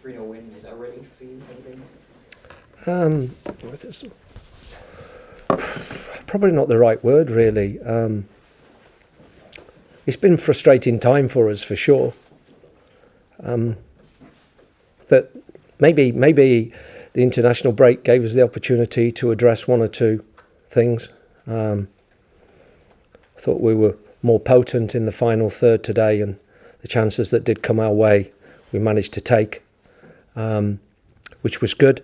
3-0 win, is that ready for you? Probably not the right word, really. It's been a frustrating time for us, for sure. But maybe the international break gave us the opportunity to address one or two things. I thought we were more potent in the final third today, and the chances that did come our way, we managed to take, which was good.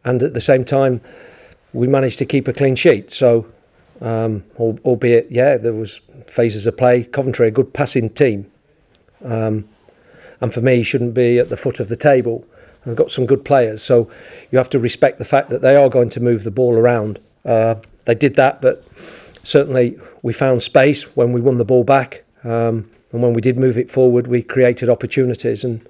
And at the same time, we managed to keep a clean sheet. So, albeit, there was phases of play. Coventry, a good passing team. And for me, shouldn't be at the foot of the table. And got some good players. So you have to respect the fact that they are going to move the ball around. They did that, but certainly we found space when we won the ball back. And when we did move it forward, we created opportunities and,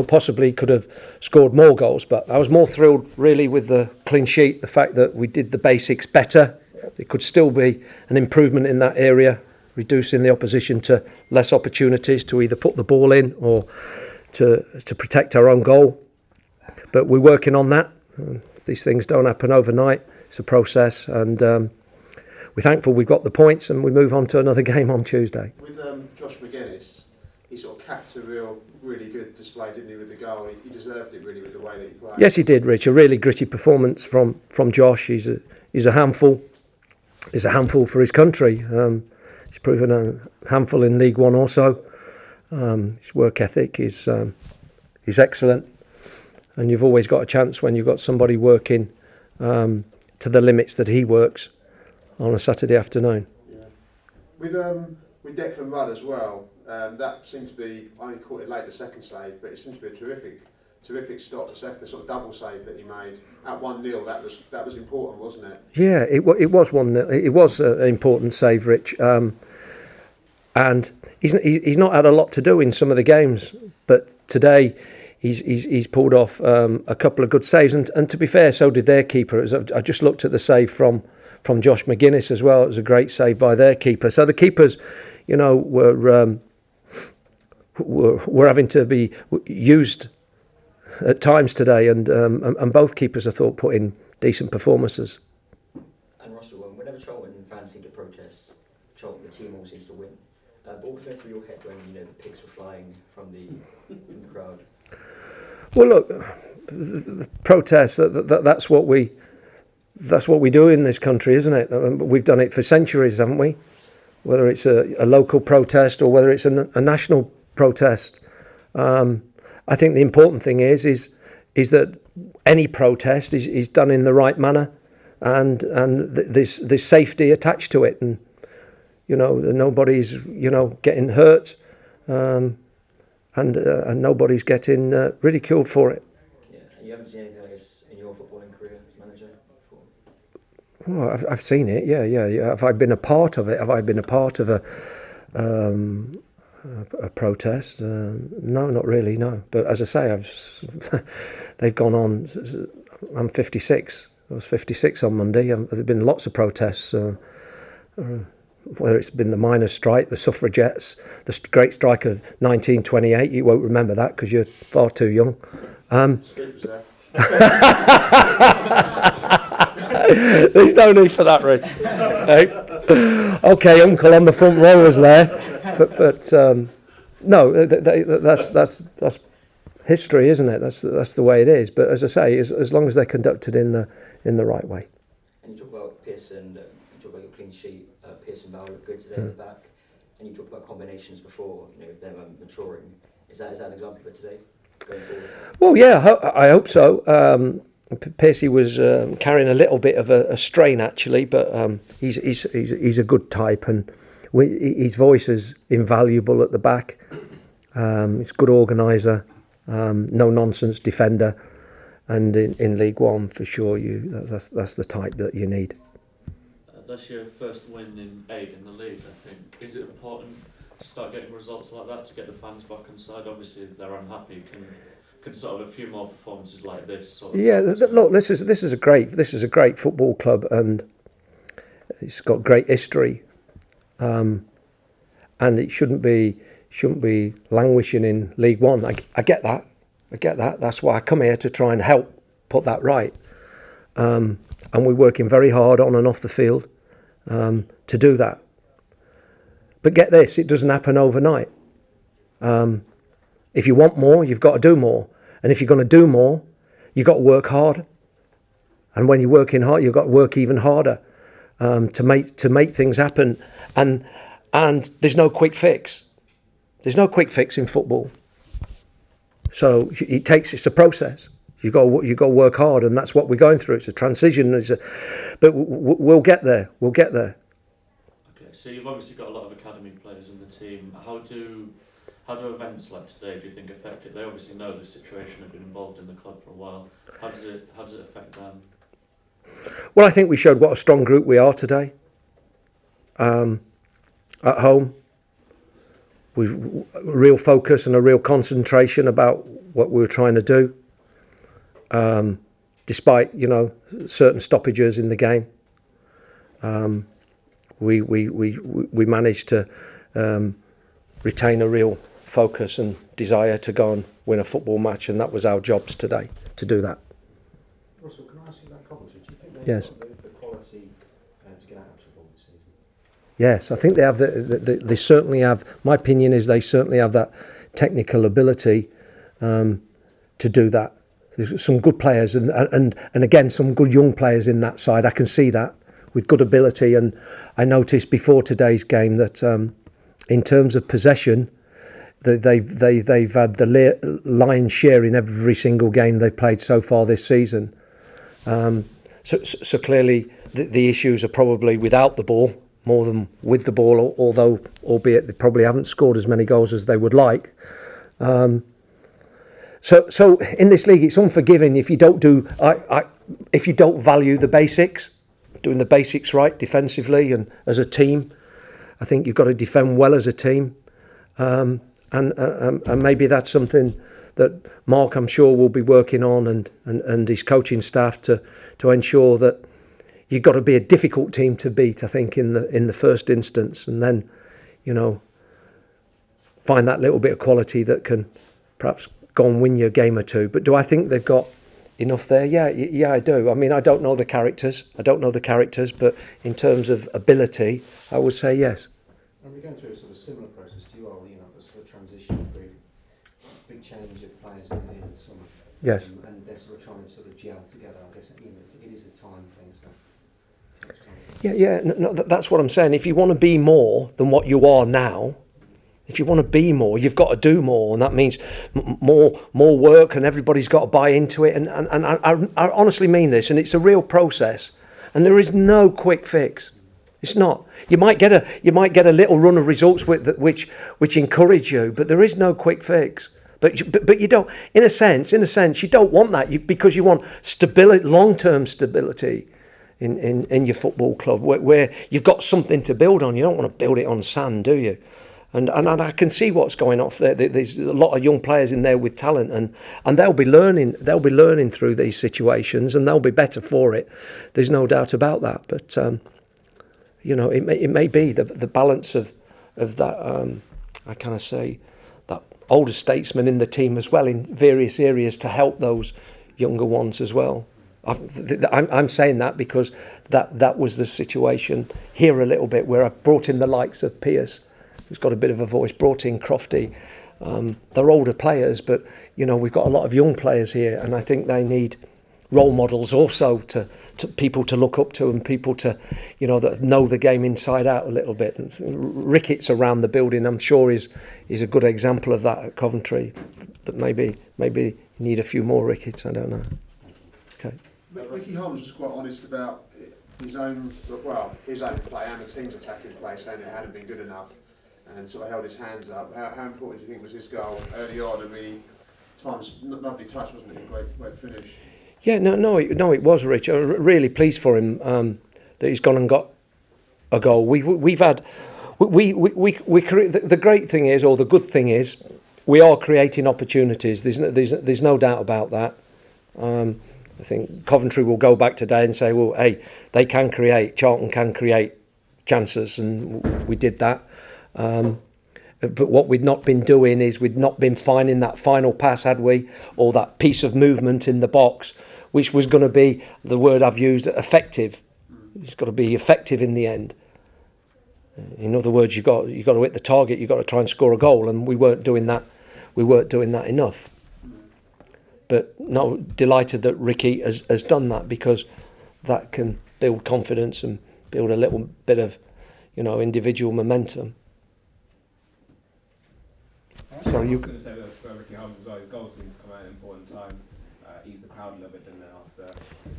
possibly could have scored more goals. But I was more thrilled really with the clean sheet, the fact that we did the basics better. It could still be an improvement in that area, reducing the opposition to less opportunities to either put the ball in or to protect our own goal. But we're working on that. These things don't happen overnight. It's a process, and we're thankful we've got the points, and we move on to another game on Tuesday. With Josh McGuinness, he sort of capped a really good display, didn't he, with the goal? He deserved it really with the way that he played. Yes, he did, Rich. A really gritty performance from Josh. He's a handful. He's a handful for his country. He's proven a handful in League One also. His work ethic is excellent, and you've always got a chance when you've got somebody working to the limits that he works on a Saturday afternoon. Yeah. With Declan Rudd as well, that seemed to be, I only caught it late, the second save, but it seemed to be a terrific stop, the sort of double save that he made at 1-0. That was important, wasn't it? Yeah, it was 1-0. It was an important save, Rich. And he's not had a lot to do in some of the games, but today he's pulled off a couple of good saves. And to be fair, so did their keeper. I just looked at the save from Josh McGuinness as well. It was a great save by their keeper. So the keepers, were having to be used at times today, and both keepers, I thought, put in decent performances. And Russell, whenever Charlton fans seem to protest, Charlton, the team always seems to win. What was going through your head when the pigs were flying from the crowd? Well, look, the protests. That's what we do in this country, isn't it? We've done it for centuries, haven't we? Whether it's a local protest or whether it's a national protest. I think the important thing is that any protest is done in the right manner, and there's safety attached to it, and nobody's getting hurt, and nobody's getting ridiculed for it. Yeah, and you haven't seen anything like this in your footballing career as manager before? Well, I've seen it. Yeah. Have I been a part of it? Have I been a part of a protest? No, not really. No, but as I say, they've gone on. I'm 56. I was 56 on Monday. There've been lots of protests. Whether it's been the miners' strike, the suffragettes, the great strike of 1928. You won't remember that because you're far too young. There's no need for that, Rich. Okay, Uncle on the front row was there, but no, that's history, isn't it? That's the way it is. But as I say, as long as they're conducted in the right way. And you talk about Pearson. You talk about your clean sheet. Pearson Val looked good today at the back, and you talked about combinations before. Them maturing. Is that an example of it today? Going forward? Well, yeah, I hope so. Piercy was carrying a little bit of a strain actually, but he's a good type, and his voice is invaluable at the back. He's a good organiser, no nonsense defender, and in League One for sure, that's the type that you need. That's your first win in 8 in the league, I think. Is it important to start getting results like that to get the fans back inside? Obviously, they're unhappy. Can sort of a few more performances like this sort of... Yeah, look, this is a great football club, and it's got great history. and it shouldn't be languishing in League One. I get that. That's why I come here, to try and help put that right. And we're working very hard on and off the field to do that. But get this, it doesn't happen overnight. If you want more, you've got to do more. And if you're going to do more, you've got to work hard. And when you're working hard, you've got to work even harder to make things happen. And there's no quick fix. There's no quick fix in football. So it's a process. You got to work hard, and that's what we're going through. It's a transition. But we'll get there. We'll get there. Okay, so you've obviously got a lot of academy players in the team. How do events like today, do you think, affect it? They obviously know the situation, have been involved in the club for a while. How does it affect them? Well, I think we showed what a strong group we are today. At home, with real focus and a real concentration about what we were trying to do, despite certain stoppages in the game. We managed to retain a real focus and desire to go and win a football match, and that was our jobs today, to do that. Russell, can I ask you about Coventry? Do you think they've Yes. got the quality to get out of trouble this season? Yes, I think they have. They certainly have. My opinion is they certainly have that technical ability to do that. There's some good players, and again some good young players in that side. I can see that with good ability. And I noticed before today's game that in terms of possession, they've had the lion's share in every single game they've played so far this season. So clearly the issues are probably without the ball more than with the ball, although albeit they probably haven't scored as many goals as they would like. So in this league, it's unforgiving if you don't if you don't value the basics, doing the basics right defensively and as a team. I think you've got to defend well as a team, and maybe that's something that Mark, I'm sure, will be working on, and his coaching staff to ensure that you've got to be a difficult team to beat. I think in the first instance, and then find that little bit of quality that can perhaps go and win you a game or two. But do I think they've got enough there? Yeah, I do. I mean, I don't know the characters, but in terms of ability, I would say yes. And we're going through a sort of similar process to you are, the sort of transition through big change of players in the summer. Yes. And they're sort of trying to sort of gel together. I guess it is a time thing. So. Yeah. No, that's what I'm saying. If you want to be more than what you are now, if you want to be more, you've got to do more, and that means more work, and everybody's got to buy into it. And I honestly mean this, and it's a real process, and there is no quick fix. It's not. You might get a little run of results which encourage you, but there is no quick fix. But you don't. In a sense, you don't want that because you want stability, long-term stability in your football club, where you've got something to build on. You don't want to build it on sand, do you? And I can see what's going off there. There's a lot of young players in there with talent, and they'll be learning. They'll be learning through these situations, and they'll be better for it. There's no doubt about that. But it may be the balance of that. I kind of say that older statesman in the team as well in various areas to help those younger ones as well. I'm saying that because that was the situation here a little bit, where I brought in the likes of Pierce, who's got a bit of a voice, brought in Crofty. They're older players, but we've got a lot of young players here, and I think they need role models also to people to look up to, and people to that know the game inside out a little bit. And Ricketts around the building, I'm sure, is a good example of that at Coventry, but maybe you need a few more Ricketts. I don't know. Okay. Ricky Holmes was quite honest about his own play and the team's attacking play, saying it hadn't been good enough, and sort of held his hands up. How important do you think was his goal early on? And lovely touch, wasn't it? Great finish. Yeah, no, it was, Rich. I'm really pleased for him that he's gone and got a goal. We've had the great thing is, or the good thing is, we are creating opportunities. There's no doubt about that. I think Coventry will go back today and say, well, hey, they can create. Charlton can create chances, and we did that. But what we'd not been doing is we'd not been finding that final pass, had we, or that piece of movement in the box, which was going to be the word I've used, effective. It's got to be effective in the end. In other words, you've got to hit the target. You've got to try and score a goal, and we weren't doing that. We weren't doing that enough. But no, delighted that Ricky has done that, because that can build confidence and build a little bit of, individual momentum. Sorry, I was going to say that for Ricky Holmes as well, his goals seem to come at an important time. Ease the crowd a little bit, didn't it, after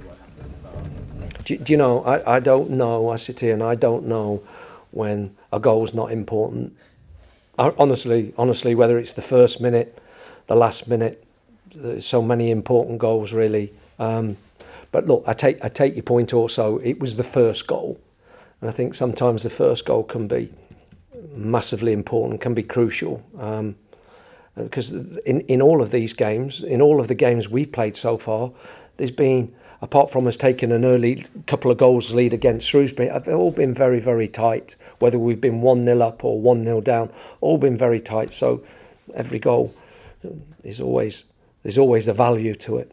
what happened at the start? Do you know, I don't know. I sit here and I don't know when a goal's not important. Honestly, whether it's the first minute, the last minute, there's so many important goals, really. But look, I take your point also. It was the first goal. And I think sometimes the first goal can be massively important, can be crucial. Because in all of these games, in all of the games we've played so far, there's been, apart from us taking an early couple of goals lead against Shrewsbury, they've all been very, very tight. Whether we've been 1-0 up or 1-0 down, all been very tight. So every goal is always, there's always a value to it.